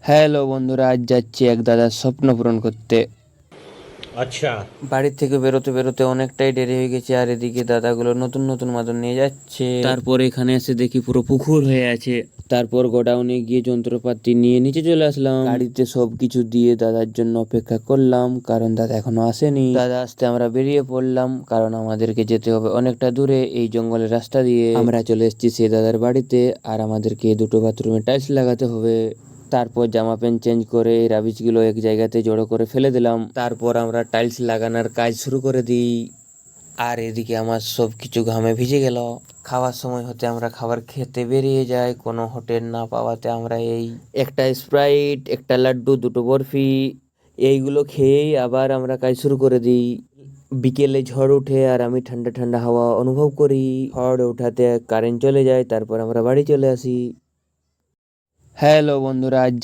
Hello বন্ধুরা, আজ যাচ্ছি এক দাদার স্বপ্ন পূরণ করতে। अच्छा। বাড়ির থেকে বেরোতে বেরোতে অনেকটাই দেরি হয়ে গেছে, আর এদিকে দাদাগুলো নতুন নতুন মাদুর নিয়ে যাচ্ছে। তারপর এখানে এসে দেখি পুরো পুকুর হয়ে আছে। তারপর গোডাউনে গিয়ে যন্ত্রপাতি নিয়ে নিচে চলে আসলাম। গাড়িতে সবকিছু দিয়ে দাদার জন্য অপেক্ষা করলাম, কারণ দাদা এখনো আসেনি। দাদা আসতে আমরা বেরিয়ে পড়লাম, কারণ আমাদেরকে যেতে হবে অনেকটা দূরে এই জঙ্গলের রাস্তা দিয়ে। আমরা চলে এসেছি সেই দাদার বাড়িতে, আর আমাদেরকে দুটো বাথরুমে টাইলস লাগাতে হবে। তারপর জামা প্যান্ট চেঞ্জ করে এই রাবিশগুলো এক জায়গাতে জড়ো করে ফেলে দিলাম। তারপর আমরা টাইলস লাগানোর কাজ শুরু করে দিই। আর এদিকে আমার সব কিছু ঘামে ভিজে গেল। খাওয়ার সময় হতে আমরা খাবার খেতে বেরিয়ে যাই, কোনো হোটেল না পাওয়াতে আমরা এই একটা স্প্রাইট, একটা লাড্ডু, দুটো বরফি এইগুলো খেয়েই আবার আমরা কাজ শুরু করে দিই। বিকেলে ঝড় উঠে আর আমি ঠান্ডা ঠান্ডা হাওয়া অনুভব করি। ঝড় ওঠাতে কারেন্ট চলে যায়, তারপর আমরা বাড়ি চলে আসি। হ্যালো বন্ধুরা, আজ